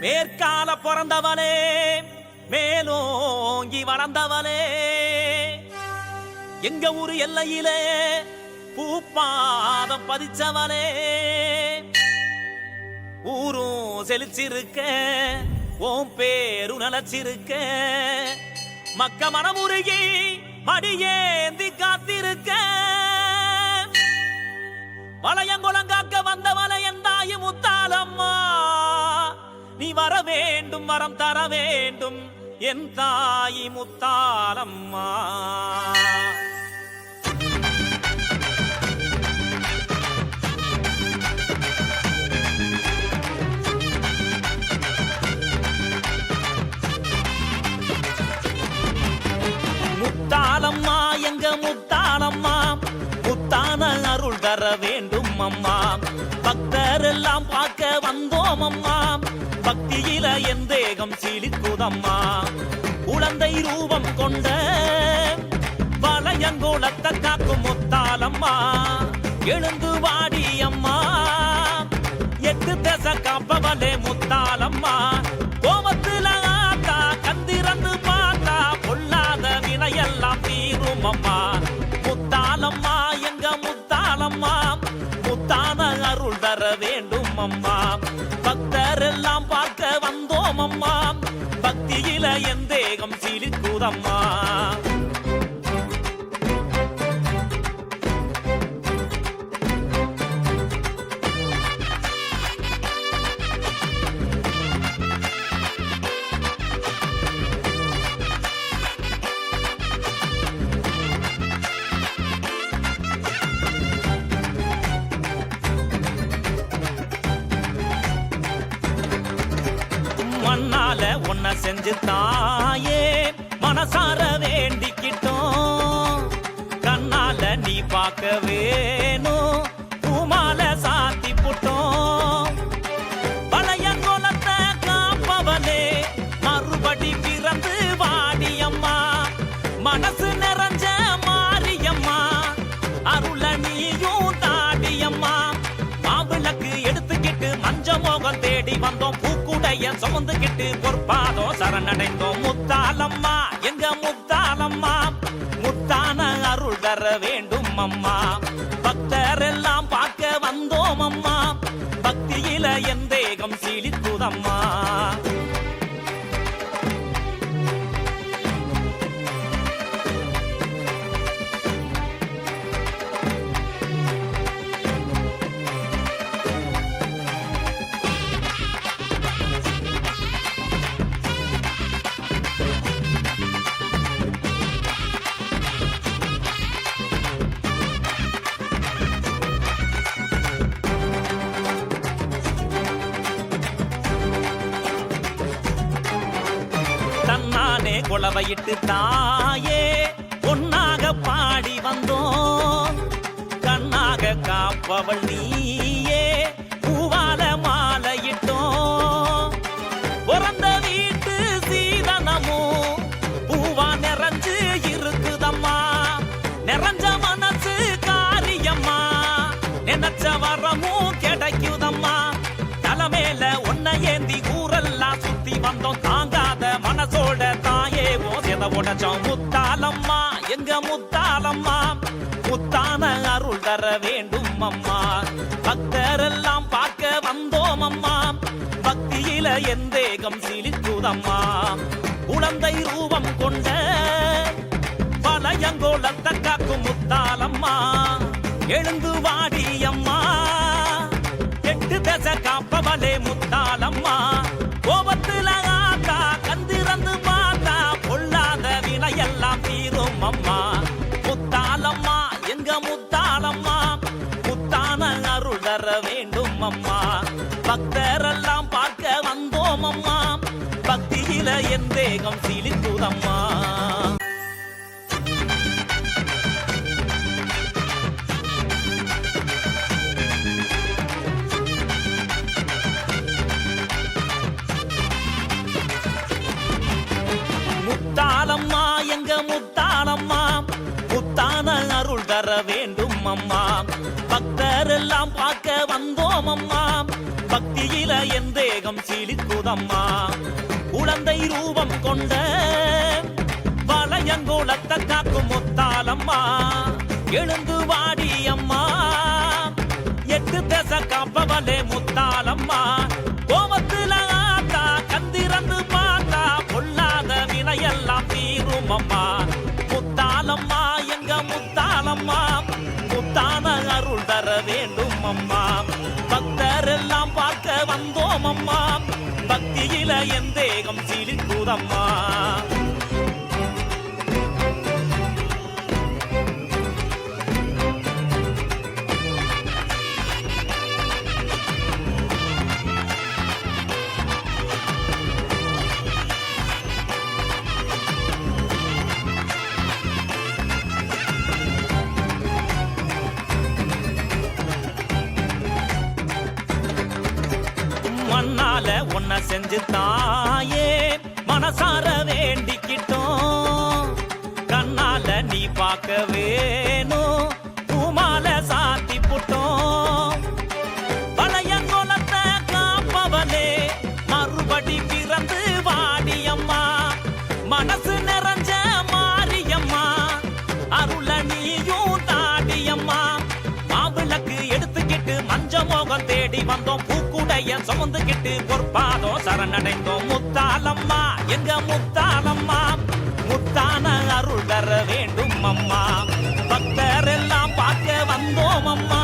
மேற்கால பிறந்தவளே, மேலோங்கி வளர்ந்தவளே, எங்க ஊரு எல்லையிலே பூப்பாதம் பதிச்சவளே, ஊரும் செழிச்சிருக்க, ஓம் பேரு நலச்சிருக்க, மக்க மனமுருகி மடியேந்தி காத்திருக்க, வளையங்குளங்காக்க வந்தவளை என் தாயி முத்தாலம்மா, நீ வர வேண்டும் வரம் தர வேண்டும் என் தாயி முத்தாலம்மா. முத்தாலம்மா எங்க முத்தாலம்மா, முத்தான அருள் தர வேண்டும் அம்மா, பக்தர் எல்லாம் பார்க்க வந்தோம் அம்மா, பக்தியில என் தேகம் சீலிக்குதம்மா, குழந்தை ரூபம் கொண்ட வளையங்கோலத்தை காக்கும் முத்தாலம்மா, எழுந்து வாடி அம்மா, எட்டு தசை காப்பவளே முத்தாலம்மா, கோபத்துல ஆத்தா கந்திரந்து பார்த்தா பொல்லாத வினையெல்லாம் தீரும் அம்மா, முத்தாலம்மா எங்க முத்தாலம்மா, முத்தான அருள் தர வேண்டும் அம்மா, பக்தர் எல்லாம் பார்க்க வந்தோம் அம்மா, பக்தியில என் தேகம் சீலிக்குதம்மா. மண்ணால ஒன்ன செஞ்சு தாயே மனசார வேண்டிக்கிட்டோம், கண்ணால நீ பார்க்க வேணும் பூமால சாத்தி புட்டோம், வளையங்கோலத்தை காப்பவளே மறுபடி பிறந்து வாடியம்மா, மனசு நிறைஞ்ச மாரியம்மா, அருள நீயும் தாடியம்மா, மாவிளக்கு எடுத்துக்கிட்டு மஞ்ச மோகம் தேடி வந்தோம், பூக்குடைய சுமந்துகிட்டு பொற்பாதம் சரணடைந்தோம், முத்தாலம்மா எங்க முத்தாலம்மா, முத்தான அருள் தர வேண்டும் அம்மா, பக்தர் எல்லாம் பார்க்க வந்தோம் அம்மா, பக்தியில என் தேகம் சீலிக்குதம்மா. தன்னானே குளவையிட்டு தாயே பொன்னாக பாடி வந்தோம், கண்ணாக காப்பவள் நீயே பூவால மாலையிட்டோம், பிறந்த வீட்டு சீதனமும் பூவா நிறைஞ்சு இருக்குதம்மா, நிறைஞ்ச மனசு காரியம்மா, நினைச்ச வரமும் கிடைக்குதம்மா, தலைமையில ஒன்ன ஏந்தி ஊரெல்லாம் சுத்தி வந்தோம், தாங்காத மனசோட தாயே ஓசைத உடச்சோம், முத்தாலம்மா எங்க முத்தாலம்மா, முத்தான அருள் தர வேண்டும் அம்மா, பக்தர் எல்லாம் பார்க்க வந்தோம் அம்மா, பக்தியில என் தேகம் சீலிக்குதம்மா, குழந்தை ரூபம் கொண்ட வளையங்கோலத்தை காக்கும் முத்தாலம்மா, எழுந்து வாடி அம்மா, எட்டு தசை காப்பவளே முத்தாலம்மா, கோபத்துல ஆத்தா கந்திரந்து பார்த்தா பொல்லாத வினையெல்லாம் தீரும் அம்மா, முத்தாலம்மா எங்க முத்தாலம்மா, முத்தான அருள் தர வேண்டும் அம்மா, பக்தர் எல்லாம் பார்க்க வந்தோம் அம்மா, பக்தியில என் தேகம் சீலிக்குதம்மா. முத்தாலம்மா எங்க முத்தாலம்மா, முத்தான அருள் தர வேண்டும் அம்மா, பக்தர் எல்லாம் பார்க்க வந்தோம் அம்மா, பக்தியில என் தேகம் தேகம் சீலிக்குதம்மா குழந்தை ரூபம் கொண்ட வளையங்கோலத்தை காக்கும் முத்தாலம்மா எழுந்து வாடி அம்மா எட்டு தேச காப்பவளே முத்தாலம்மா கோபத்துல ஆத்தா கந்திரந்து பார்த்தா பொல்லாத வினையெல்லாம் தீரும் அம்மா முத்தாலம்மா எங்க முத்தாலம்மா முத்தான அருள் தர வேண்டும் அம்மா பக்தர் எல்லாம் பார்க்க வந்தோம் அம்மா பக்தியில என் தேகம் சீலிக்குதம்மா மண்ணால உன்னை செஞ்சு தாயே மனசார வேண்டிக்கிட்டோம் கண்ணால நீ பார்க்க வேணும் பூமால சாத்தி புட்டோம் பழையங்கோலத்தை காப்பவனே மறுபடி பிறந்து வாடியம்மா மனசு நிறைஞ்ச மாரியம்மா அருள நீயும் தாடியம்மா மாவிளக்கு எடுத்துக்கிட்டு மஞ்ச மோகம் தேடி வந்தோம் பூக்குடைய சுமந்துக்கிட்டு பொற்பாதம் சரணடைந்தோம் முத்தாலம்மா எங்க முத்தாலம்மா முத்தான அருள் தர வேண்டும் அம்மா பக்தர் எல்லாம் பார்க்க வந்தோம் அம்மா